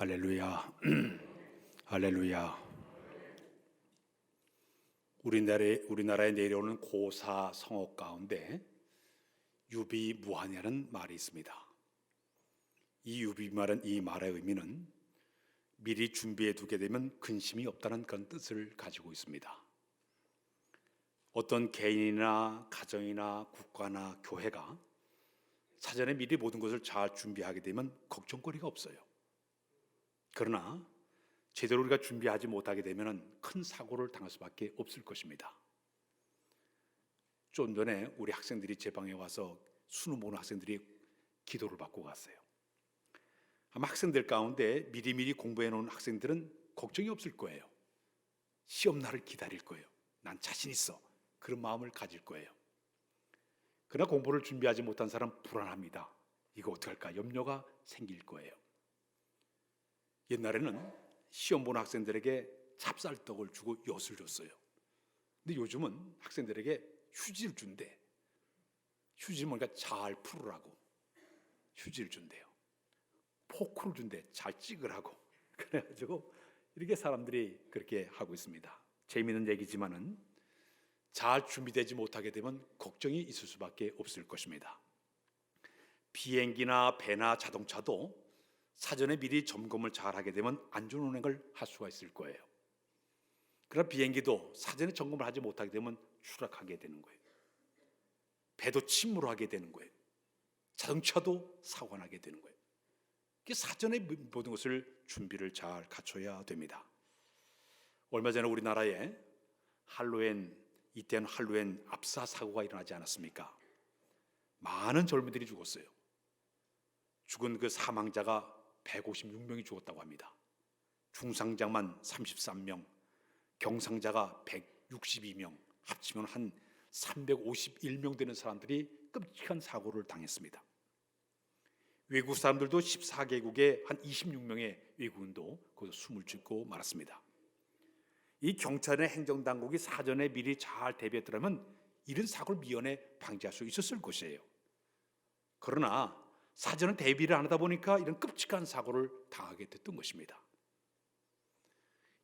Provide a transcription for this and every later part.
할렐루야. 할렐루야. 우리나라에 내려오는 고사 성어 가운데 유비무환이라는 말이 있습니다. 이 유비무환은 이 말의 의미는 미리 준비해 두게 되면 근심이 없다는 그런 뜻을 가지고 있습니다. 어떤 개인이나 가정이나 국가나 교회가 사전에 미리 모든 것을 잘 준비하게 되면 걱정거리가 없어요. 그러나 제대로 우리가 준비하지 못하게 되면 큰 사고를 당할 수밖에 없을 것입니다. 좀 전에 우리 학생들이 제 방에 와서 수능 보는 학생들이 기도를 받고 갔어요. 아마 학생들 가운데 미리미리 공부해 놓은 학생들은 걱정이 없을 거예요. 시험날을 기다릴 거예요. 난 자신 있어. 그런 마음을 가질 거예요. 그러나 공부를 준비하지 못한 사람은 불안합니다. 이거 어떡할까? 염려가 생길 거예요. 옛날에는 시험 보는 학생들에게 찹쌀떡을 주고 엿을 줬어요. 근데 요즘은 학생들에게 휴지를 준대. 휴지를 뭔가 잘 풀으라고 휴지를 준대요. 포크를 준대. 잘 찍으라고. 그래가지고 이렇게 사람들이 그렇게 하고 있습니다. 재미있는 얘기지만은 잘 준비되지 못하게 되면 걱정이 있을 수밖에 없을 것입니다. 비행기나 배나 자동차도 사전에 미리 점검을 잘 하게 되면 안전운행을 할 수가 있을 거예요. 그러나 비행기도 사전에 점검을 하지 못하게 되면 추락하게 되는 거예요. 배도 침몰하게 되는 거예요. 자동차도 사고 나게 되는 거예요. 사전에 모든 것을 준비를 잘 갖춰야 됩니다. 얼마 전에 우리나라에 이태원 할로윈 압사 사고가 일어나지 않았습니까? 많은 젊은이들이 죽었어요. 죽은 그 사망자가 156명이 죽었다고 합니다. 중상자만 33명, 경상자가 162명, 합치면 한 351명 되는 사람들이 끔찍한 사고를 당했습니다. 외국 사람들도 14개국에 한 26명의 외국인도 거기서 숨을 죽고 말았습니다. 이 경찰의 행정당국이 사전에 미리 잘 대비했더라면 이런 사고를 미연에 방지할 수 있었을 것이에요. 그러나 사전에 대비를 안 하다 보니까 이런 끔찍한 사고를 당하게 됐던 것입니다.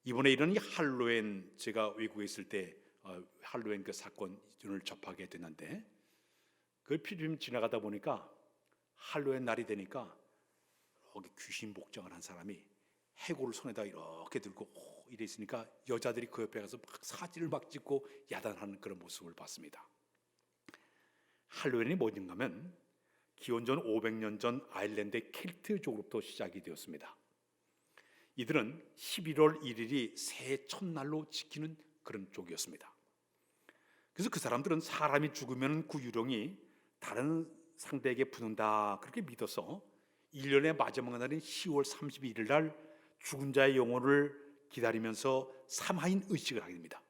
이번에 이런 할로윈, 제가 외국에 있을 때 할로윈 그 사건을 접하게 됐는데 그 필름 지나가다 보니까 할로윈 날이 되니까 거기 귀신 복장을 한 사람이 해골을 손에다 이렇게 들고 이래 있으니까 여자들이 그 옆에 가서 막 사진을 막 찍고 야단하는 그런 모습을 봤습니다. 할로윈이 뭐인가 하면 기원전 500년 전 아일랜드의 켈트족으로부터 시작이 되었습니다. 이들은 11월 1일이 새해 첫날로 지키는 그런 쪽이었습니다. 그래서 그 사람들은 사람이 죽으면 그 유령이 다른 상대에게 붙는다 그렇게 믿어서 1년의 마지막 날인 10월 31일 날 죽은 자의 영혼을 기다리면서 삼하인 의식을 하게 됩니다.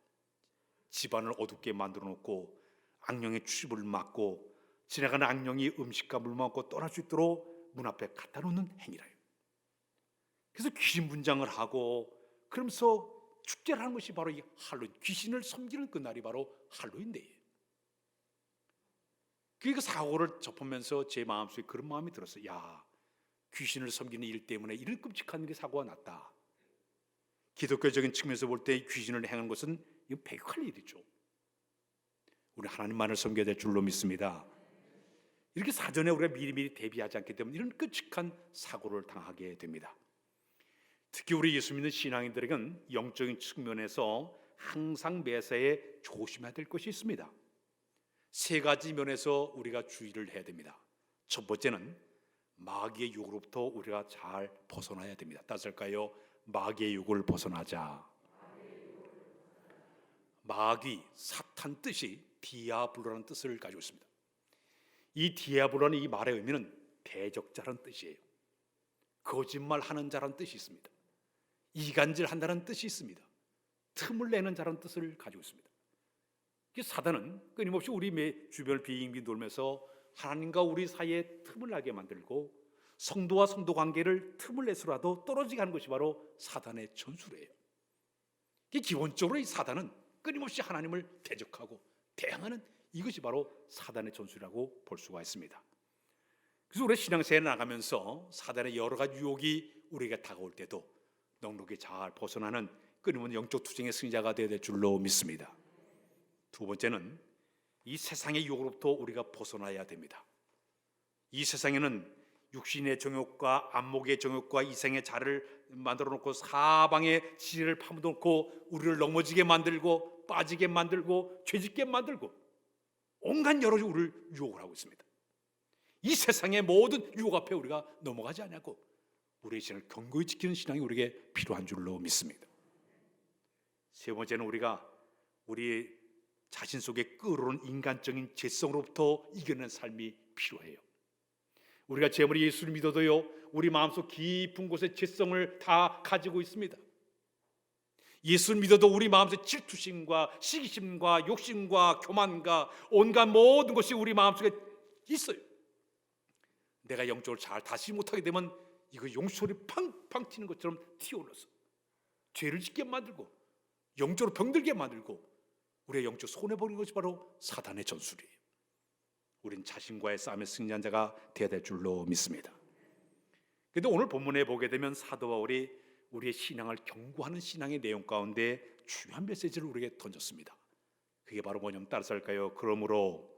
집안을 어둡게 만들어 놓고 악령의 출입을 막고 지나가는 악령이 음식과 물 먹고 떠날 수 있도록 문 앞에 갖다 놓는 행위라요. 그래서 귀신 분장을 하고 그러면서 축제를 하는 것이 바로 이 할로윈, 귀신을 섬기는 그 날이 바로 할로윈데이예요. 그 사고를 접하면서 제 마음속에 그런 마음이 들었어요. 야, 귀신을 섬기는 일 때문에 이런 끔찍한 일이 사고가 났다. 기독교적인 측면에서 볼 때 귀신을 행하는 것은 이건 배격할 일이죠. 우리 하나님만을 섬겨야 될 줄로 믿습니다. 이렇게 사전에 우리가 미리미리 대비하지 않기 때문에 이런 끔찍한 사고를 당하게 됩니다. 특히 우리 예수 믿는 신앙인들에게는 영적인 측면에서 항상 매사에 조심해야 될 것이 있습니다. 세 가지 면에서 우리가 주의를 해야 됩니다. 첫 번째는 마귀의 유혹으로부터 우리가 잘 벗어나야 됩니다. 따스할까요? 마귀의 유혹을 벗어나자. 마귀, 사탄 뜻이 디아블로라는 뜻을 가지고 있습니다. 이 디아블로는 이 말의 의미는 대적자라는 뜻이에요. 거짓말하는 자라는 뜻이 있습니다. 이간질한다는 뜻이 있습니다. 틈을 내는 자라는 뜻을 가지고 있습니다. 사단은 끊임없이 우리 주변을 빙빙 돌면서 하나님과 우리 사이에 틈을 나게 만들고 성도와 성도 관계를 틈을 내서라도 떨어지게 하는 것이 바로 사단의 전술이에요. 기본적으로 이 사단은 끊임없이 하나님을 대적하고 대항하는 이것이 바로 사단의 전술이라고 볼 수가 있습니다. 그래서 우리 신앙생활에 나가면서 사단의 여러 가지 유혹이 우리에게 다가올 때도 넉넉히 잘 벗어나는 끊임없는 영적 투쟁의 승자가 되어야 될 줄로 믿습니다. 두 번째는 이 세상의 유혹으로부터 우리가 벗어나야 됩니다. 이 세상에는 육신의 정욕과 안목의 정욕과 이생의 자를 만들어 놓고 사방에 지혜를 파묻어 놓고 우리를 넘어지게 만들고 빠지게 만들고 죄짓게 만들고 온갖 여러 우리를 유혹을 하고 있습니다. 이 세상의 모든 유혹 앞에 우리가 넘어가지 않냐고 우리의 신을 견고히 지키는 신앙이 우리에게 필요한 줄로 믿습니다. 세 번째는 우리가 우리 자신 속에 끓어오른 인간적인 죄성으로부터 이겨낸 삶이 필요해요. 우리가 제물이 예수를 믿어도요, 우리 마음속 깊은 곳에 죄성을 다 가지고 있습니다. 예수를 믿어도 우리 마음속에 질투심과 시기심과 욕심과 교만과 온갖 모든 것이 우리 마음속에 있어요. 내가 영적으로 잘 다시 못하게 되면 이거 용소리 팡팡 튀는 것처럼 튀어올라서 죄를 짓게 만들고 영적으로 병들게 만들고 우리의 영적 손해보는 것이 바로 사단의 전술이에요. 우린 자신과의 싸움에 승리한 자가 되어야 될 줄로 믿습니다. 그런데 오늘 본문에 보게 되면 사도 바울이 우리의 신앙을 경고하는 신앙의 내용 가운데 중요한 메시지를 우리에게 던졌습니다. 그게 바로 뭐냐면 따라서 할까요? 그러므로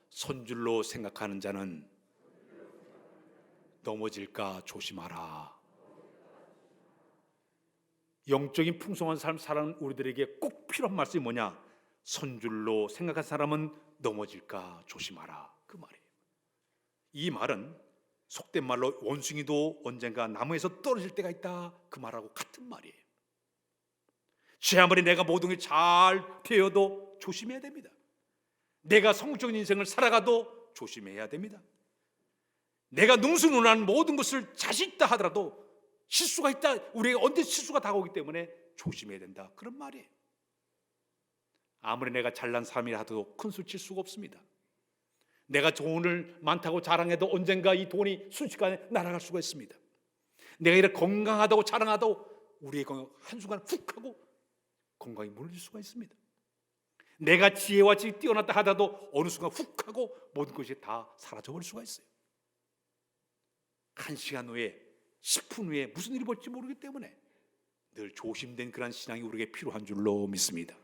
손줄로 생각하는 자는 넘어질까 조심하라. 영적인 풍성한 삶 사는 우리들에게 꼭 필요한 말씀이 뭐냐? 손줄로 생각한 사람은 넘어질까 조심하라. 그 말이에요. 이 말은 속된 말로 원숭이도 언젠가 나무에서 떨어질 때가 있다, 그 말하고 같은 말이에요. 제 아무리 내가 모든 게 잘 되어도 조심해야 됩니다. 내가 성공적인 인생을 살아가도 조심해야 됩니다. 내가 능수능란한 모든 것을 자신 있다 하더라도 실수가 있다, 우리에게 언제 실수가 다가오기 때문에 조심해야 된다, 그런 말이에요. 아무리 내가 잘난 사람이라 하더라도 큰 술 칠 수가 없습니다. 내가 돈을 많다고 자랑해도 언젠가 이 돈이 순식간에 날아갈 수가 있습니다. 내가 이렇게 건강하다고 자랑하도 우리의 건강 한순간 훅 하고 건강이 무너질 수가 있습니다. 내가 지혜와 지식이 뛰어났다 하더라도 어느 순간 훅 하고 모든 것이 다 사라져버릴 수가 있어요. 1시간 후에 10분 후에 무슨 일이 벌지 모르기 때문에 늘 조심된 그런 신앙이 우리에게 필요한 줄로 믿습니다.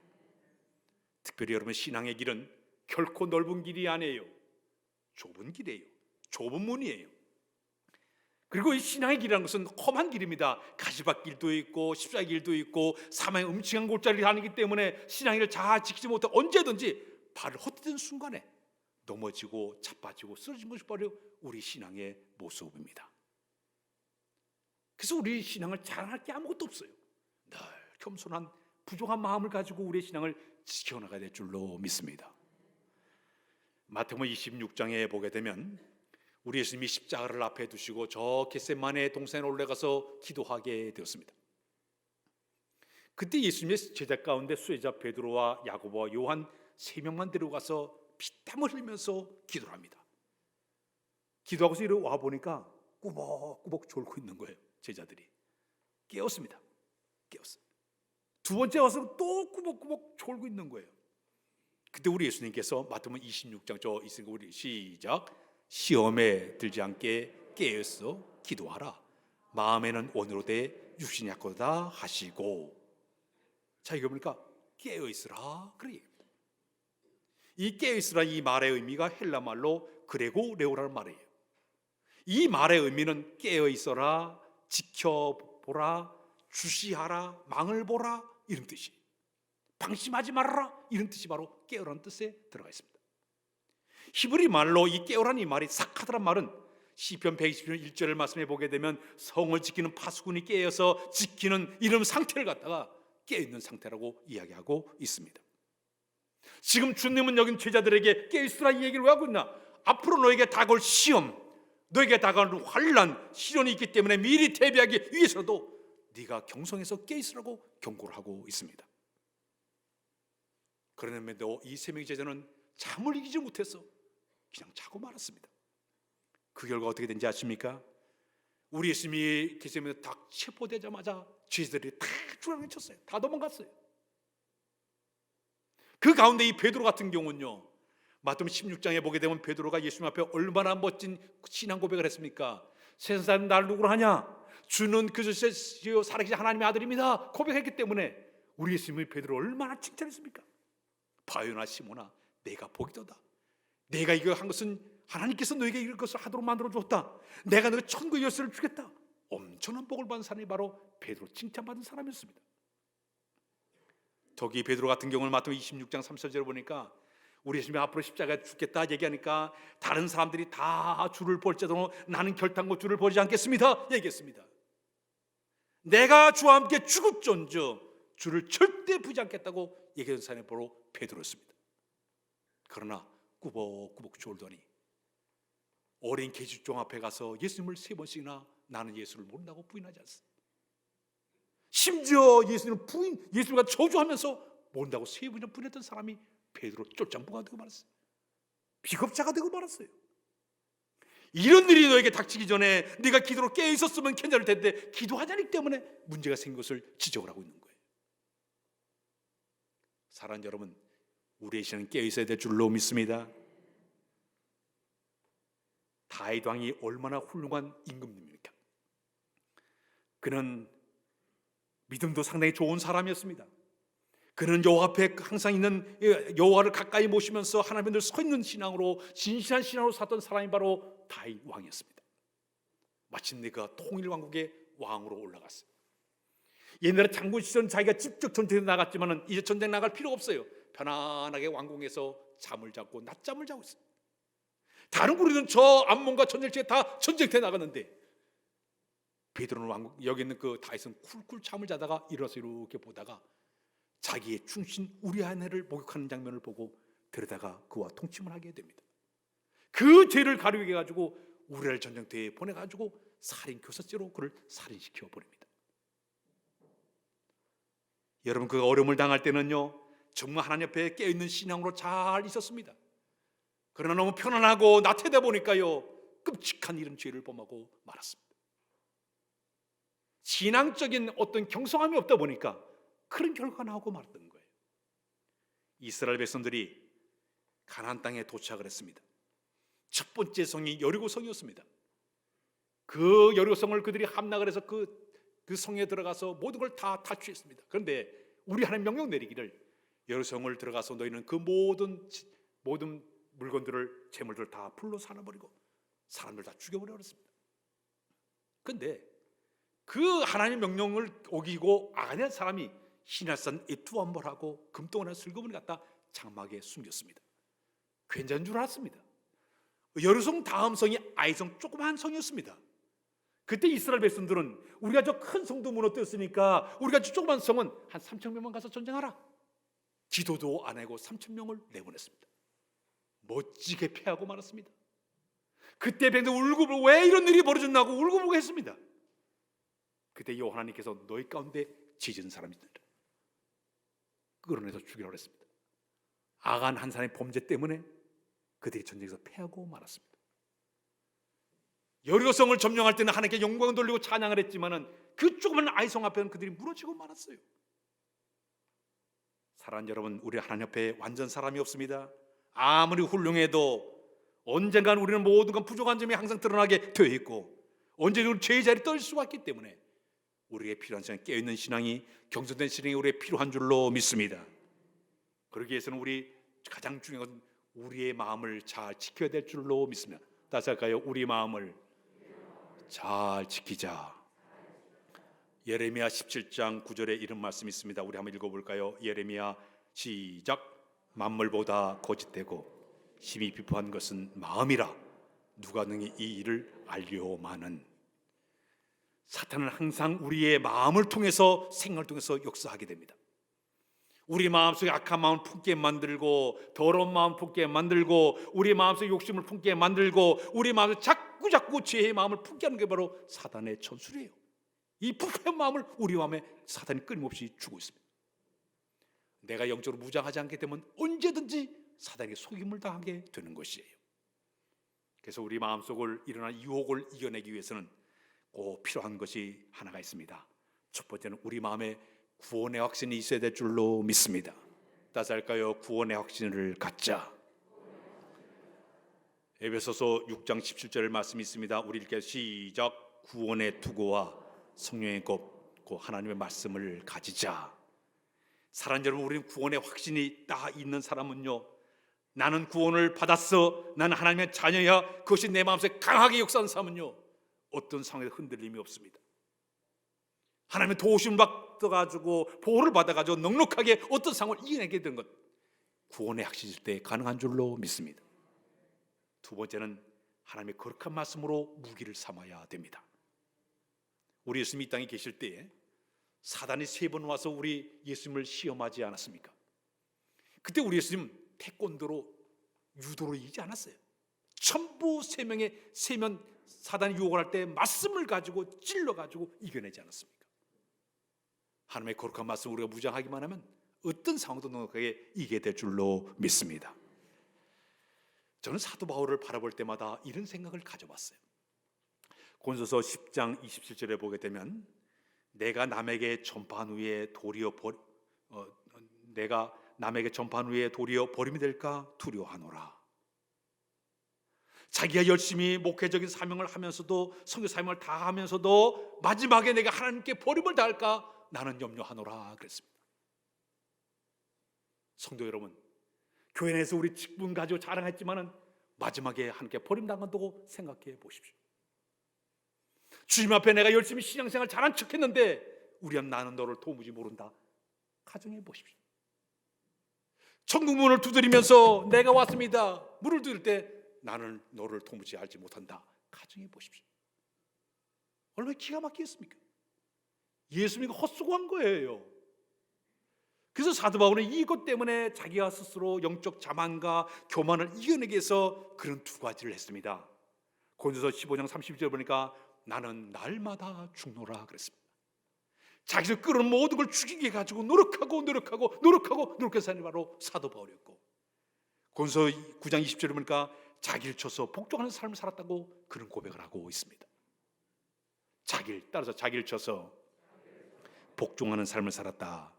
특별히 여러분, 신앙의 길은 결코 넓은 길이 아니에요. 좁은 길이에요. 좁은 문이에요. 그리고 이 신앙의 길이라는 것은 험한 길입니다. 가시밭길도 있고 십자가의 길도 있고 사망의 음침한 골짜기를 다니기 때문에 신앙의 길을 잘 지키지 못해 언제든지 발을 헛디딘 순간에 넘어지고 자빠지고 쓰러진 것이 바로 우리 신앙의 모습입니다. 그래서 우리 신앙을 자랑할 게 아무것도 없어요. 늘 겸손한 부족한 마음을 가지고 우리의 신앙을 지켜나가야 될 줄로 믿습니다. 마태복음 26장에 보게 되면 우리 예수님이 십자가를 앞에 두시고 저 겟세마네 동산에 올라가서 기도하게 되었습니다. 그때 예수님의 제자 가운데 수혜자 베드로와 야고보와 요한 3명만 데려가서 피땀을 흘리면서 기도를 합니다. 기도하고서 이리 와 보니까 꾸벅꾸벅 졸고 있는 거예요. 제자들이 깨웠습니다. 깨웠어요. 두 번째 와서 또 꾸벅꾸벅 졸고 있는 거예요. 그때 우리 예수님께서 마태복음 26장 저 있으니까 우리 시작. 시험에 들지 않게 깨어서 기도하라. 마음에는 원으로되 육신이 약하다 하시고. 자, 이거 보니까 깨어 있으라 그래 얘기합니다. 이 깨어 있으라 이 말의 의미가 헬라 말로 그레고 레오라는 말이에요. 이 말의 의미는 깨어 있어라, 지켜보라, 주시하라, 망을 보라 이런 뜻이, 방심하지 말아라 이런 뜻이 바로 깨어라는 뜻에 들어가 있습니다. 히브리 말로 이 깨어라는 이 말이 사카드란 말은 시편 120편 1절을 말씀해 보게 되면 성을 지키는 파수꾼이 깨어서 지키는 이런 상태를 갖다가 깨어있는 상태라고 이야기하고 있습니다. 지금 주님은 여긴 제자들에게 깨어있으라 이 얘기를 왜 하고 있나? 앞으로 너에게 다가올 시험, 너에게 다가올 환난, 시련이 있기 때문에 미리 대비하기 위해서도 네가 경성에서 깨어있으라고 경고를 하고 있습니다. 그런데도 이 세 명의 제자는 잠을 이기지 못해서 그냥 자고 말았습니다. 그 결과 어떻게 된지 아십니까? 우리 예수님이 겟세마네 딱 체포되자마자 제자들이 다 주랑을 쳤어요. 다 도망갔어요. 그 가운데 이 베드로 같은 경우는요, 마태복음 16장에 보게 되면 베드로가 예수님 앞에 얼마나 멋진 신앙 고백을 했습니까? 세상 사람 날 누구로 하냐? 주는 그리스도시요 살아계신 하나님의 아들입니다 고백했기 때문에 우리 예수님이 베드로를 얼마나 칭찬했습니까? 바요나 시몬아, 내가 복이도다. 내가 이거 한 것은 하나님께서 너에게 이런 것을 하도록 만들어 주었다. 내가 너의 천국의 열쇠를 주겠다. 엄청난 복을 받은 사람이 바로 베드로, 칭찬받은 사람이었습니다. 저기 베드로 같은 경우는 마태복음 26장 30절에 보니까 우리 예수님이 앞으로 십자가에 죽겠다 얘기하니까 다른 사람들이 다 줄을 볼지라도 나는 결단코 줄을 보지 않겠습니다 얘기했습니다. 내가 주와 함께 죽을지언정 주를 절대 보지 않겠다고 얘기한 사람이 바로 베드로였습니다. 그러나 꾸벅꾸벅 졸더니 어린 계집종 앞에 가서 예수님을 3번씩이나 나는 예수를 모른다고 부인하지 않습니다. 심지어 예수님과 저주하면서 모른다고 3번이나 부인했던 사람이 베드로 쫄짱부가 되고 말았어요. 비겁자가 되고 말았어요. 이런 일이 너에게 닥치기 전에 네가 기도로 깨어 있었으면 괜찮을 텐데 기도하자니 때문에 문제가 생긴 것을 지적을 하고 있는 거예요. 사랑하는 여러분, 우리의 신은 깨어 있어야 될 줄로 믿습니다. 다윗 왕이 얼마나 훌륭한 임금님입니까? 그는 믿음도 상당히 좋은 사람이었습니다. 그는 여호와 앞에 항상 있는 여호와를 가까이 모시면서 하나님 늘 서 있는 신앙으로 진실한 신앙으로 살던 사람이 바로 다윗 왕이었습니다. 마침내 그가 통일 왕국의 왕으로 올라갔어요. 옛날에 장군 시절은 자기가 직접 전쟁에 나갔지만은 이제 전쟁 나갈 필요가 없어요. 편안하게 왕궁에서 잠을 자고 낮잠을 자고 있어요. 다른 군인은 저 암몬과 전쟁터에 다 전쟁터에 나갔는데 베드로는 왕국 여기 있는 그 다윗은 쿨쿨 잠을 자다가 일어서 이렇게 보다가 자기의 충신 우리아네를 목욕하는 장면을 보고 들여다가 그와 통침을 하게 됩니다. 그 죄를 가리게 해가지고 우리아를 전쟁터에 보내가지고 살인 교사죄로 그를 살인시켜 버립니다. 여러분, 그가 어려움을 당할 때는요 정말 하나님 옆에 깨어있는 신앙으로 잘 있었습니다. 그러나 너무 편안하고 나태하다 보니까요 끔찍한 이런 죄를 범하고 말았습니다. 신앙적인 어떤 경성함이 없다 보니까 그런 결과가 나오고 말았던 거예요. 이스라엘 백성들이 가나안 땅에 도착을 했습니다. 첫 번째 성이 여리고성이었습니다. 그 여리고성을 그들이 함락을 해서 그 성에 들어가서 모든 걸 다 탈취했습니다. 그런데 우리 하나님 명령 내리기를 여리고성을 들어가서 너희는 그 모든 물건들을 재물들을 다 불로 살아버리고 사람들 다 죽여버려 그랬습니다. 그런데 그 하나님의 명령을 어기고 아간이라는 사람이 시내산 에투암벌하고 금덩어리나 슬금을 갖다 장막에 숨겼습니다. 괜찮은 줄 알았습니다. 여리고성 다음 성이 아이성, 조그마한 성이었습니다. 그때 이스라엘 백성들은 우리가 저 큰 성도 무너뜨렸으니까 우리가 저 조그만 성은 한 3,000명만 가서 전쟁하라. 기도도 안 하고 3,000명을 내보냈습니다. 멋지게 패하고 말았습니다. 그때 백성들 울고불고 왜 이런 일이 벌어졌나고 울고불고 했습니다. 그때 여호와 하나님께서 너희 가운데 지진 사람이 있다 끌어내서 죽이라고 했습니다. 아간 한 사람의 범죄 때문에 그들이 전쟁에서 패하고 말았습니다. 여리고성을 점령할 때는 하나님께 영광을 돌리고 찬양을 했지만은 그 조그만 아이성 앞에는 그들이 무너지고 말았어요. 사랑하는 여러분, 우리 하나님 앞에 완전 사람이 없습니다. 아무리 훌륭해도 언젠간 우리는 모든 건 부족한 점이 항상 드러나게 되어 있고 언제든 죄의 자리에 떨 수가 있기 때문에 우리에게 필요한 신앙, 깨어있는 신앙이, 경선된 신앙이 우리에게 필요한 줄로 믿습니다. 그러기 위해서는 우리 가장 중요한 건 우리의 마음을 잘 지켜야 될 줄로 믿습니다. 다시 할까요? 우리 마음을 잘 지키자. 예레미야 17장 9절에 이런 말씀이 있습니다. 우리 한번 읽어볼까요? 예레미야 시작. 만물보다 거짓되고 심히 비포한 것은 마음이라 누가 능히 이 일을 알려마는. 사탄은 항상 우리의 마음을 통해서, 생각을 통해서 역사하게 됩니다. 우리 마음속에 악한 마음을 품게 만들고 더러운 마음 품게 만들고 우리 마음속에 욕심을 품게 만들고 우리 마음속에 자꾸 죄의 마음을 품게 하는 게 바로 사단의 전술이에요. 이 부패한 마음을 우리 마음에 사단이 끊임없이 주고 있습니다. 내가 영적으로 무장하지 않게 되면 언제든지 사단에게 속임을 당하게 되는 것이에요. 그래서 우리 마음속을 일어난 유혹을 이겨내기 위해서는 꼭 필요한 것이 하나가 있습니다. 첫 번째는 우리 마음에 구원의 확신이 있어야 될 줄로 믿습니다. 다시 할까요? 구원의 확신을 갖자. 에베소서 6장 17절 말씀이 있습니다. 우리 읽게 시작. 구원의 투구와 성령의 그 하나님의 말씀을 가지자. 사랑하는 여러분, 우리는 구원의 확신이 딱 있는 사람은요, 나는 구원을 받았어, 나는 하나님의 자녀야, 그것이 내 마음속에 강하게 역사하는 사람은요, 어떤 상황에도 흔들림이 없습니다. 하나님의 도우심을 받아가지고 보호를 받아가지고 넉넉하게 어떤 상황을 이겨내게 되는 것, 구원의 확신일 때 가능한 줄로 믿습니다. 두 번째는 하나님의 거룩한 말씀으로 무기를 삼아야 됩니다. 우리 예수님이 이 땅에 계실 때에 사단이 3번 와서 우리 예수님을 시험하지 않았습니까? 그때 우리 예수님 태권도로, 유도로 이기지 않았어요. 전부 3명 사단이 유혹을 할 때 말씀을 가지고 찔러가지고 이겨내지 않았습니까? 하나님의 거룩한 말씀 우리가 무장하기만 하면 어떤 상황도 넉넉하게 이기게 될 줄로 믿습니다. 저는 사도 바울을 바라볼 때마다 이런 생각을 가져봤어요. 고린도서 10장 27절에 보게 되면 내가 남에게 전파한 후에 도리어 버림이 될까 두려워하노라. 자기가 열심히 목회적인 사명을 하면서도, 선교 사명을 다 하면서도 마지막에 내가 하나님께 버림을 당할까 나는 염려하노라 그랬습니다. 성도 여러분, 교회 내에서 우리 직분 가지고 자랑했지만은 마지막에 하나님께 버림당한다고 생각해 보십시오. 주님 앞에 내가 열심히 신앙생활 잘한 척했는데 우리는 나는 너를 도무지 모른다 가정해 보십시오. 천국 문을 두드리면서 내가 왔습니다, 문을 두드릴 때 나는 너를 도무지 알지 못한다 가정해 보십시오. 얼마나 기가 막히겠습니까? 예수님이 헛수고한 거예요. 그래서 사도 바울은 이것 때문에 자기가 스스로 영적 자만과 교만을 이겨내기 위해서 그런 2가지를 했습니다. 고린도서 15장 32절 보니까 나는 날마다 죽노라 그랬습니다. 자기를 끌어온 모든 걸 죽이게 가지고 노력해서 사는 바로 사도 바울이었고, 고린도서 9장 20절에 보니까 자기를 쳐서 복종하는 삶을 살았다고 그런 고백을 하고 있습니다. 자기를 쳐서 복종하는 삶을 살았다.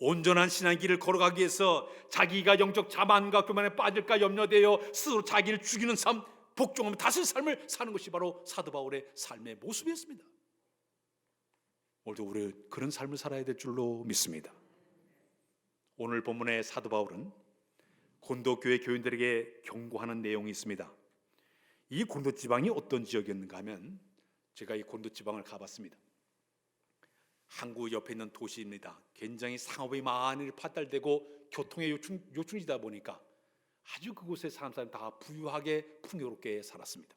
온전한 신앙의 길을 걸어가기 위해서 자기가 영적 자만과 교만에 빠질까 염려되어 스스로 자기를 죽이는 삶, 복종하며 다스린 삶을 사는 것이 바로 사도 바울의 삶의 모습이었습니다. 오늘도 우리 그런 삶을 살아야 될 줄로 믿습니다. 오늘 본문의 사도 바울은 고린도 교회 교인들에게 경고하는 내용이 있습니다. 이 고린도 지방이 어떤 지역이었는가 하면, 제가 이 고린도 지방을 가봤습니다. 항구 옆에 있는 도시입니다. 굉장히 상업이 많이 phát 달되고 교통의 요충지다 보니까 아주 그곳에 사람 다 부유하게 풍요롭게 살았습니다.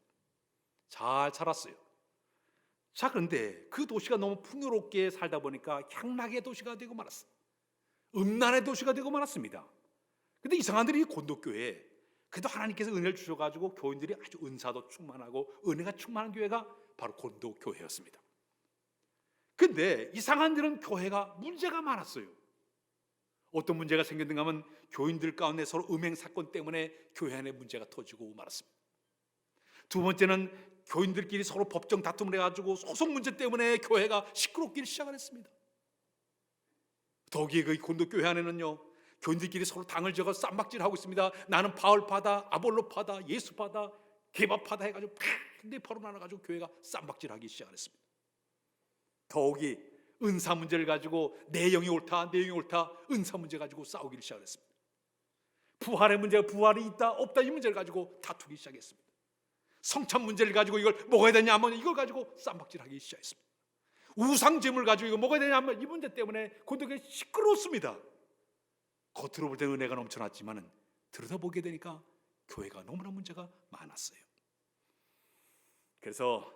잘 살았어요. 자, 그런데 그 도시가 너무 풍요롭게 살다 보니까 향락의 도시가 되고 말았어요. 음란의 도시가 되고 말았습니다. 근데 이상한 일이 고린도 교회에 그래도 하나님께서 은혜를 주셔가지고 교인들이 아주 은사도 충만하고 은혜가 충만한 교회가 바로 고린도 교회였습니다. 근데 이상한 일은 교회가 문제가 많았어요. 어떤 문제가 생겼는가 하면 교인들 가운데 서로 음행 사건 때문에 교회 안에 문제가 터지고 말았습니다. 두 번째는 교인들끼리 서로 법정 다툼을 해가지고 소송 문제 때문에 교회가 시끄럽기 시작을 했습니다. 더기에 그 고린도 교회 안에는요, 교인들끼리 서로 당을 지어서 쌈박질하고 있습니다. 나는 바울파다, 아볼로파다, 예수파다, 개바파다 해가지고 근데 바로 나눠가지고 교회가 쌈박질하기 시작을 했습니다. 더욱이 은사 문제를 가지고 내 영이 옳다, 내 영이 옳다, 은사 문제 가지고 싸우기 시작했습니다. 부활의 문제가 부활이 있다 없다 이 문제를 가지고 다투기 시작했습니다. 성찬 문제를 가지고 이걸 먹어야 되냐 하면 이걸 가지고 쌈박질하기 시작했습니다. 우상제물 가지고 이거 먹어야 되냐 하면 이 문제 때문에 고독에 시끄럽습니다. 겉으로 볼 때는 은혜가 넘쳐났지만 들여다보게 되니까 교회가 너무나 문제가 많았어요. 그래서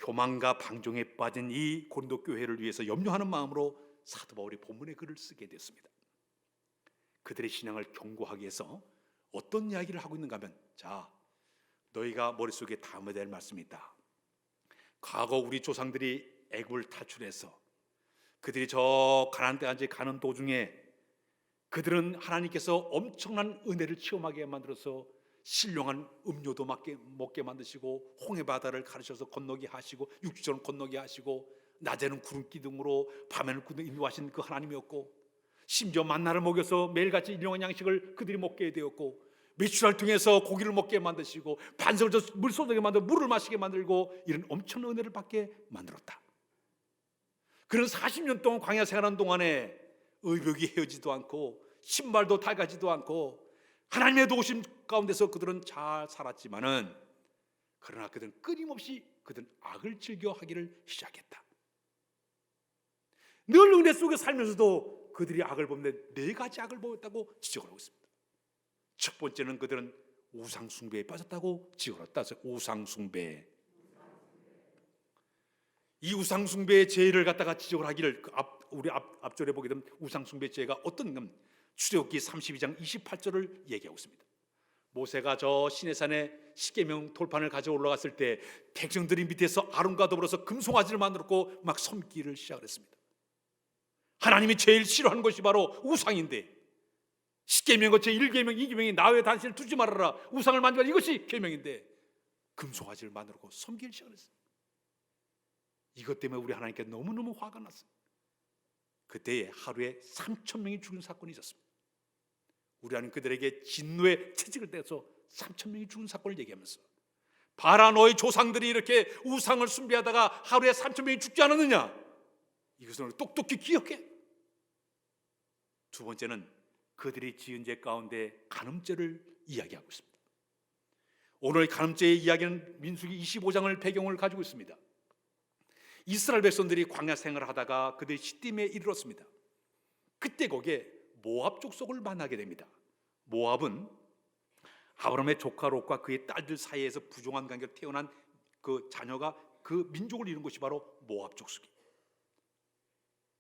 교만과 방종에 빠진 이 고린도 교회를 위해서 염려하는 마음으로 사도 바울이 본문의 글을 쓰게 됐습니다. 그들의 신앙을 경고하기 위해서 어떤 이야기를 하고 있는가 하면, 자, 너희가 머릿속에 담아야 될 말씀이 있다. 과거 우리 조상들이 애굽을 탈출해서 그들이 저 가나안 땅까지 가는 도중에 그들은 하나님께서 엄청난 은혜를 체험하게 만들어서 신령한 음료도 먹게 만드시고 홍해 바다를 가르쳐서 건너게 하시고 육지처럼 건너게 하시고 낮에는 구름 기둥으로 밤에는 구름 인도하신 그 하나님이었고, 심지어 만나를 먹여서 매일같이 일용한 양식을 그들이 먹게 되었고, 메추라를 통해서 고기를 먹게 만드시고 반석을 저 물 쏟아게 만들고 물을 마시게 만들고 이런 엄청난 은혜를 받게 만들었다. 그런 40년 동안 광야 생활하는 동안에 의복이 헤어지도 않고 신발도 낡아지도 않고 하나님의 도우심 가운데서 그들은 잘 살았지만은, 그러나 그들은 끊임없이 그들은 악을 즐겨하기를 시작했다. 늘 은혜 속에 살면서도 그들이 악을 보는데 4가지 악을 보였다고 지적을 하고 있습니다. 첫 번째는 그들은 우상숭배에 빠졌다고 지적을 했다. 우상숭배. 이 우상숭배의 죄를 갖다가 지적을 하기를 우리 앞절에 보게 되면 우상숭배 죄가 어떤 건 출애굽기 32장 28절을 얘기하고 있습니다. 모세가 저 시내산에 십계명 돌판을 가져 올라갔을 때 백성들이 밑에서 아론과 더불어서 금송아지를 만들었고 막 섬기기를 시작했습니다. 하나님이 제일 싫어하는 것이 바로 우상인데, 십계명과 제1계명 2계명이 나 외에 당신을 두지 말아라, 우상을 만지지 말라, 이것이 계명인데 금송아지를 만들고 섬기기를 시작했어요. 이것 때문에 우리 하나님께 너무너무 화가 났어요. 그때에 하루에 3,000명이 죽은 사건이 있었습니다. 우리 하나님 그들에게 진노의 채찍을 떼서 3,000명이 죽은 사건을 얘기하면서, 봐라 너희 조상들이 이렇게 우상을 숭배하다가 하루에 3,000명이 죽지 않았느냐, 이것을 똑똑히 기억해. 두 번째는 그들이 지은 죄 가운데 간음죄를 이야기하고 있습니다. 오늘 간음죄의 이야기는 민수기 25장을 배경을 가지고 있습니다. 이스라엘 백성들이 광야 생활을 하다가 그들이 시딤에 이르렀습니다. 그때 거기에 모압 족속을 만나게 됩니다. 모압은 아브라함의 조카 롯과 그의 딸들 사이에서 부종한 관계로 태어난 그 자녀가 그 민족을 이룬 것이 바로 모압 족속이에요.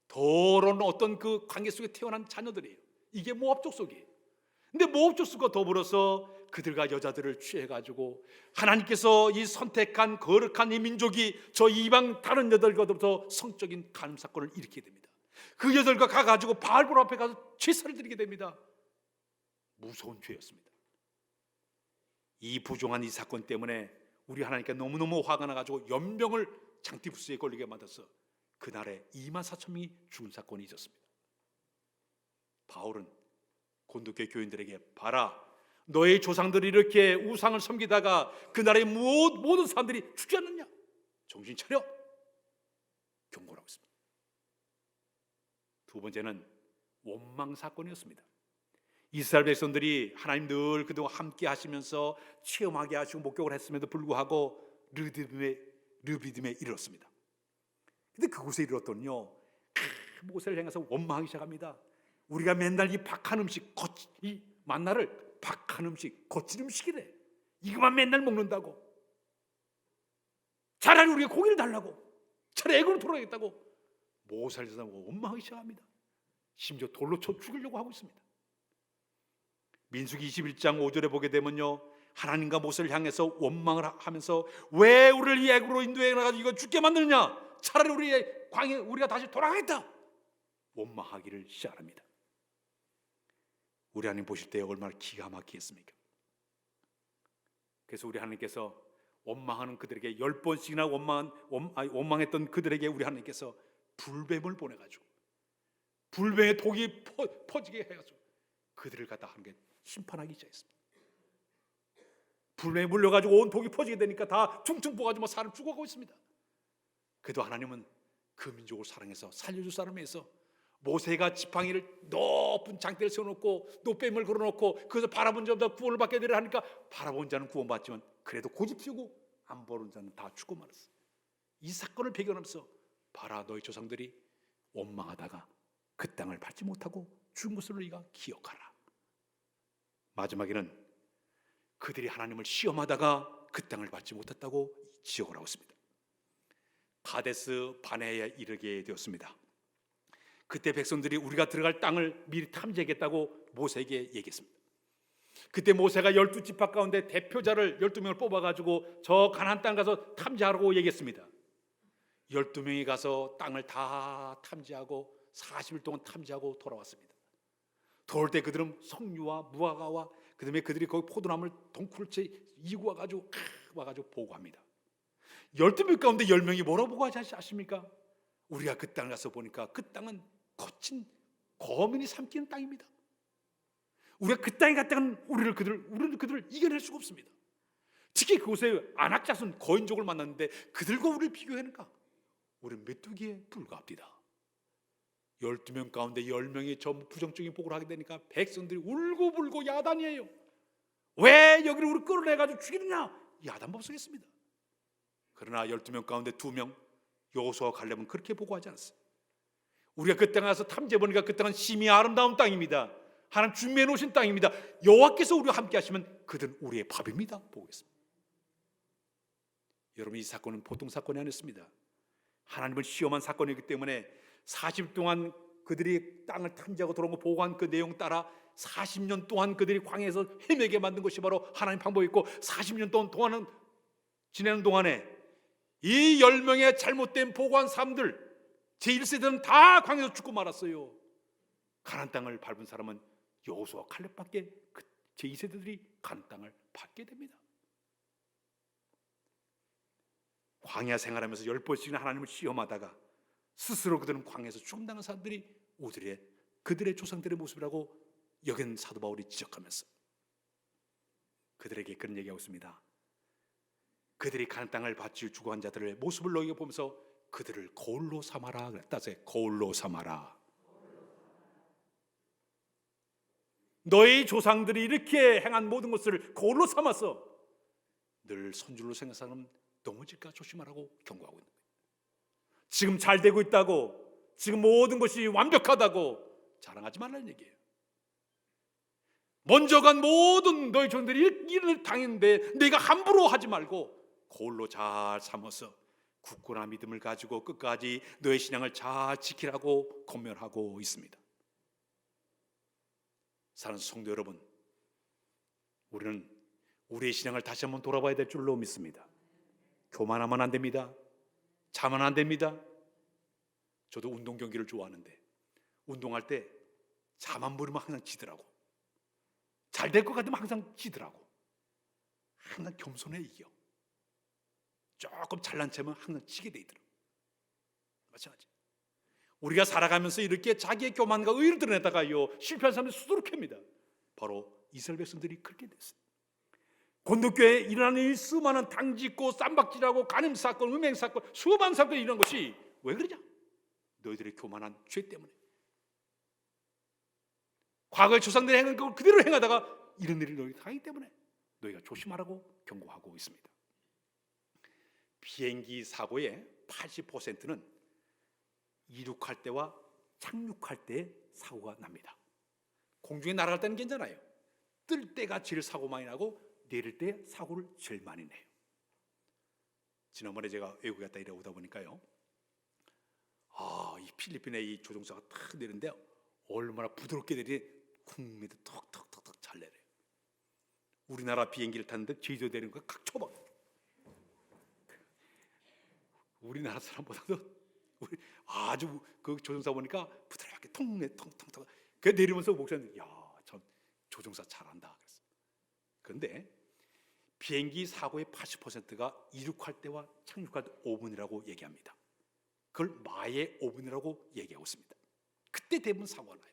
더러운 어떤 그 관계 속에 태어난 자녀들이에요. 이게 모압 족속이에요. 근데 모압 족속과 더불어서 그들과 여자들을 취해가지고 하나님께서 이 선택한 거룩한 이 민족이 저 이방 다른 여자들과부터 성적인 간음 사건을 일으키게 됩니다. 그 여자들과 가가지고 바알볼 앞에 가서 제사를 드리게 됩니다. 무서운 죄였습니다. 이 부정한 이 사건 때문에 우리 하나님께 너무너무 화가 나가지고 연병을 장티푸스에 걸리게 만들어서 그날에 24,000명이 죽은 사건이 있었습니다. 바울은 고린도교회 교인들에게, 봐라 너의 조상들이 이렇게 우상을 섬기다가 그 나라의 모든 사람들이 죽지 않느냐, 정신 차려, 경고를 하고 있습니다. 두 번째는 원망 사건이었습니다. 이스라엘 백성들이 하나님 늘 그동안 함께 하시면서 체험하게 하시고 목격을 했음에도 불구하고 르비딤에 이르렀습니다. 근데 그곳에 이르렀더니요, 모세를 향해서 원망하기 시작합니다. 우리가 맨날 이 박한 음식, 이 만나를 박한 음식, 거친 음식이래, 이것만 맨날 먹는다고, 차라리 우리가 고기를 달라고, 차라리 애굽으로 돌아가겠다고 모세를 향해서 원망하기 시작합니다. 심지어 돌로 쳐 죽이려고 하고 있습니다. 민수기 21장 5절에 보게 되면요, 하나님과 모세를 향해서 원망을 하면서 왜 우리를 이 애굽으로 인도해 가지고 이거 죽게 만드느냐, 차라리 우리의 광해 우리가 다시 돌아가겠다, 원망하기를 시작합니다. 우리 하나님 보실 때 얼마나 기가 막히겠습니까? 그래서 우리 하나님께서 원망하는 그들에게 10번씩이나 원망했던 그들에게 우리 하나님께서 불뱀을 보내가지고 불뱀의 독이 퍼지게 해가지고 그들을 갖다 하는 게 심판하기 시작했습니다. 불뱀에 물려가지고 온 독이 퍼지게 되니까 다 퉁퉁 부어가지고 사람 죽어가고 있습니다. 그래도 하나님은 그 민족을 사랑해서 살려줄 사람에 서 모세가 지팡이를 높은 장대를 세워놓고 노뱀을 걸어놓고 그래서 바라본 자보다 구원을 받게 되려 하니까 바라본 자는 구원받지만 그래도 고집 피우고 안 보는 자는 다 죽고 말았어요. 이 사건을 배경하면서 봐라 너희 조상들이 원망하다가 그 땅을 밟지 못하고 죽은 것을 너희가 기억하라. 마지막에는 그들이 하나님을 시험하다가 그 땅을 밟지 못했다고 지적을 하고 있습니다. 가데스 바네아에 이르게 되었습니다. 그때 백성들이 우리가 들어갈 땅을 미리 탐지하겠다고 모세에게 얘기했습니다. 그때 모세가 12지파 가운데 대표자를 12명을 뽑아가지고 저 가나안 땅 가서 탐지하라고 얘기했습니다. 12명이 가서 땅을 다 탐지하고 40일 동안 탐지하고 돌아왔습니다. 돌아올 때 그들은 석류와 무화과와 그 다음에 그들이 거기 포도나무를 덩쿨 채 이고 와가지고 보고합니다. 12명 가운데 10명이 뭐라고 보고하지 아십니까? 우리가 그 땅을 가서 보니까 그 땅은 거친 거민이 삼키는 땅입니다. 우리가 그 땅에 갔다가는 우리는 그들을 이겨낼 수가 없습니다. 특히 그곳에 안악자손 거인족을 만났는데 그들과 우리를 비교하니까 우리는 메뚜기에 불과합니다. 12명 가운데 10명이 전부 부정적인 복을 하게 되니까 백성들이 울고불고 야단이에요. 왜 여기를 우리 끌어내가지고 죽이느냐? 야단 법석했습니다. 그러나 12명 가운데 2명 여호수아와 갈렙은 그렇게 보고하지 않았어요. 우리가 그 땅에 가서 탐지해보니까 그 땅은 심히 아름다운 땅입니다. 하나님 준비해 놓으신 땅입니다. 여호와께서 우리와 함께 하시면 그들은 우리의 밥입니다. 보겠습니다. 여러분, 이 사건은 보통 사건이 아니었습니다. 하나님을 시험한 사건이기 때문에 40일 동안 그들이 땅을 탐지하고 돌아온 거 보고한 그 내용 따라 40년 동안 그들이 광야에서 헤매게 만든 것이 바로 하나님 방법이었고, 40년 동안 지내는 동안에 이 10명의 잘못된 보고한 사람들 제1세대는 다 광야에서 죽고 말았어요. 가나안 땅을 밟은 사람은 여호수아와 칼렙밖에 그 제2세대들이 가나안 땅을 받게 됩니다. 광야 생활하면서 10번씩이나 하나님을 시험하다가 스스로 그들은 광야에서 죽음당한 사람들이 그들의 조상들의 모습이라고 여긴 사도 바울이 지적하면서 그들에게 그런 얘기하고 있습니다. 그들이 가나안 땅을 받지 죽어간 자들의 모습을 너희가 보면서 그들을 거울로 삼아라 그랬다세요. 거울로 삼아라. 너희 조상들이 이렇게 행한 모든 것을 거울로 삼아서 늘 손줄로 생각하는 넘어질까 조심하라고 경고하고 있는 거예요. 지금 잘 되고 있다고, 지금 모든 것이 완벽하다고 자랑하지 말라는 얘기예요. 먼저 간 모든 너희 조상들이 일을 당했는데 내가 함부로 하지 말고 거울로 잘 삼아서 굳건한 믿음을 가지고 끝까지 너의 신앙을 잘 지키라고 권면하고 있습니다. 사랑하는 성도 여러분, 우리는 우리의 신앙을 다시 한번 돌아봐야 될 줄로 믿습니다. 교만하면 안 됩니다. 자만 안 됩니다. 저도 운동 경기를 좋아하는데 운동할 때 자만 부리면 항상 지더라고. 잘 될 것 같으면 항상 지더라고. 항상 겸손해 이겨. 조금 잘난 체면 항상 지게 돼 있더라고. 마찬가지. 우리가 살아가면서 이렇게 자기의 교만과 의를 드러내다가요 실패한 사람들이 수두룩합니다. 바로 이스라엘 백성들이 그렇게 됐어요. 건덕교회에 일어나는 이 수많은 당짓고 쌈박질하고 간음 사건, 음행 사건, 수많은 사건이 일어난 것이 왜 그러냐? 너희들의 교만한 죄 때문에. 과거의 조상들이 행한 걸 그대로 행하다가 이런 일이 너희가 당하기 때문에 너희가 조심하라고 경고하고 있습니다. 비행기 사고의 80%는 이륙할 때와 착륙할 때 사고가 납니다. 공중에 날아갈 때는 괜찮아요. 뜰 때가 제일 사고 많이 나고 내릴 때 사고를 제일 많이 내요. 지난번에 제가 외국에 갔다 이러다 보니까요, 이 필리핀의 이 조종사가 탁 내리는데 얼마나 부드럽게 내리니 쿵매도 턱턱턱턱 잘 내려요. 우리나라 비행기를 탔는데 제주도 내리는 거 각 쳐봐. 우리나라 사람보다도 아주 그 조종사 보니까 부드럽게 통통통 그 내리면서 목사님, 참 조종사 잘한다 그랬어요. 그런데 비행기 사고의 80%가 이륙할 때와 착륙할 때 5분이라고 얘기합니다. 그걸 마의 5분이라고 얘기하고 있습니다. 그때 대부분 사고가 나요.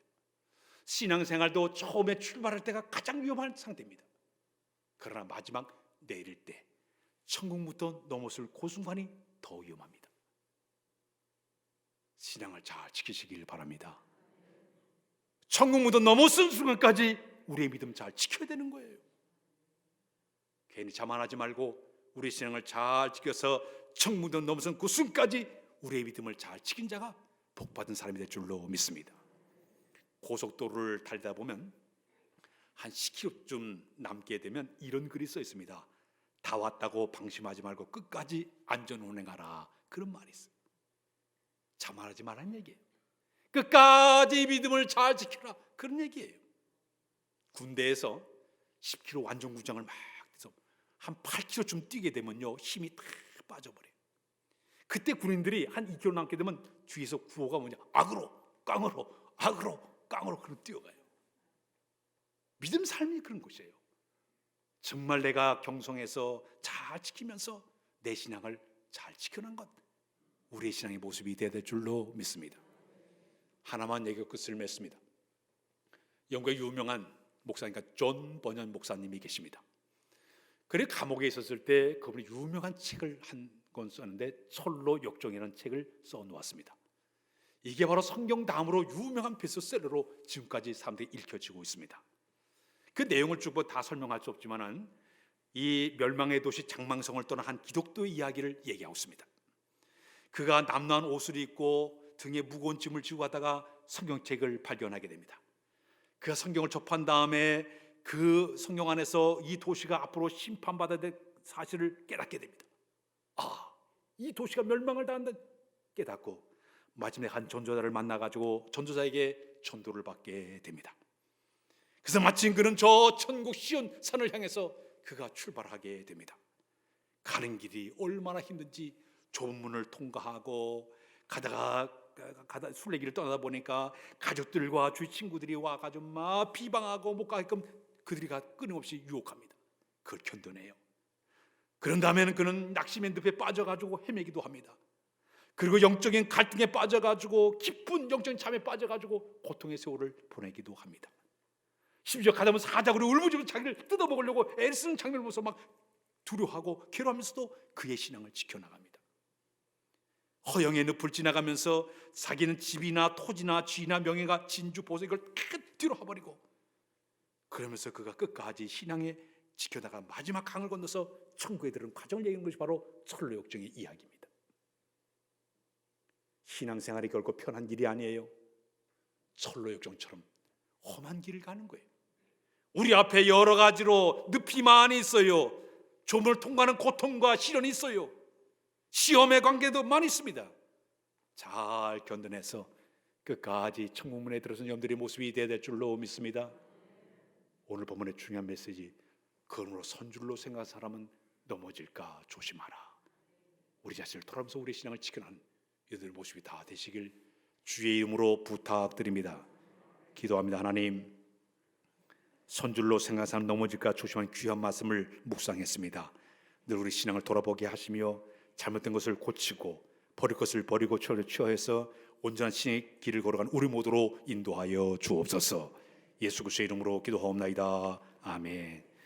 신앙생활도 처음에 출발할 때가 가장 위험한 상태입니다. 그러나 마지막 내릴 때 천국부터 넘어설 그 순간이 더 위험합니다. 신앙을 잘 지키시길 바랍니다. 천국부터 넘어선 순간까지 우리의 믿음 잘 지켜야 되는 거예요. 괜히 자만하지 말고 우리의 신앙을 잘 지켜서 천국부터 넘어선 그 순간까지 우리의 믿음을 잘 지킨 자가 복받은 사람이 될 줄로 믿습니다. 고속도로를 달리다 보면 한 10km쯤 남게 되면 이런 글이 써 있습니다. 다 왔다고 방심하지 말고 끝까지 안전 운행하라. 그런 말이 있어요. 자만하지 말라는 얘기예요. 끝까지 믿음을 잘 지켜라. 그런 얘기예요. 군대에서 10km 완전구장을 막 해서 한 8km쯤 뛰게 되면요 힘이 다 빠져버려요. 그때 군인들이 한 2km 남게 되면 뒤에서 구호가 뭐냐, 악으로 깡으로 악으로 깡으로 그런 뛰어가요. 믿음 삶이 그런 것이에요. 정말 내가 경성해서 잘 지키면서 내 신앙을 잘 지켜낸 것, 우리의 신앙의 모습이 되어야 될 줄로 믿습니다. 하나만 얘기하고 끝을 맺습니다. 영국의 유명한 목사니까 존 버년 목사님이 계십니다. 그래 감옥에 있었을 때 그분이 유명한 책을 한 권 썼는데 철로 역정이라는 책을 써 놓았습니다. 이게 바로 성경 다음으로 유명한 베스트셀러로 지금까지 사람들이 읽혀지고 있습니다. 그 내용을 쭉 다 설명할 수 없지만은 이 멸망의 도시 장망성을 떠난 한 기독교의 이야기를 얘기하고 있습니다. 그가 남루한 옷을 입고 등에 무거운 짐을 지고 가다가 성경책을 발견하게 됩니다. 그가 성경을 접한 다음에 그 성경 안에서 이 도시가 앞으로 심판받아야 될 사실을 깨닫게 됩니다. 이 도시가 멸망을 당한다 깨닫고 마침내 한 전도자를 만나가지고 전도자에게 전도를 받게 됩니다. 그래서 마침 그는 저 천국 시온 산을 향해서 그가 출발하게 됩니다. 가는 길이 얼마나 힘든지 좁은 문을 통과하고 가다가 순례길을 떠나다 보니까 가족들과 주위 친구들이 와가지고 막 비방하고 못 가게끔 그들이가 끊임없이 유혹합니다. 그걸 견뎌내요. 그런 다음에는 그는 낙심의 늪에 빠져가지고 헤매기도 합니다. 그리고 영적인 갈등에 빠져가지고 깊은 영적인 잠에 빠져가지고 고통의 세월을 보내기도 합니다. 심지어 가다보면 사자굴이 울부짖으면서 자기를 뜯어먹으려고 애쓰는 장면을 보면서 막 두려워하고 괴로워하면서도 그의 신앙을 지켜나갑니다. 허영의 늪을 지나가면서 자기는 집이나 토지나 쥐나 명예가 진주 보석 이걸 다 뒤로 하버리고 그러면서 그가 끝까지 신앙에 지켜나가 마지막 강을 건너서 천국에 들은 과정을 얘기하는 것이 바로 철로 역정의 이야기입니다. 신앙생활이 결코 편한 길이 아니에요. 철로 역정처럼 험한 길을 가는 거예요. 우리 앞에 여러 가지로 늪이 많이 있어요. 좁음을 통과하는 고통과 시련이 있어요. 시험의 관계도 많이 있습니다. 잘 견뎌내서 끝까지 천국문에 들어선 여러분들의 모습이 되어야 될 줄로 믿습니다. 오늘 본문의 중요한 메시지, 그러므로 선줄로 생각한 사람은 넘어질까 조심하라. 우리 자신을 돌아보면서 우리 신앙을 지켜나는 이들의 모습이 다 되시길 주의 이름으로 부탁드립니다. 기도합니다. 하나님, 선줄로 생각한 사람 넘어질까 조심하는 귀한 말씀을 묵상했습니다. 늘 우리 신앙을 돌아보게 하시며 잘못된 것을 고치고 버릴 것을 버리고 취하여서 온전한 신의 길을 걸어간 우리 모두로 인도하여 주옵소서. 예수 그리스도의 이름으로 기도하옵나이다. 아멘.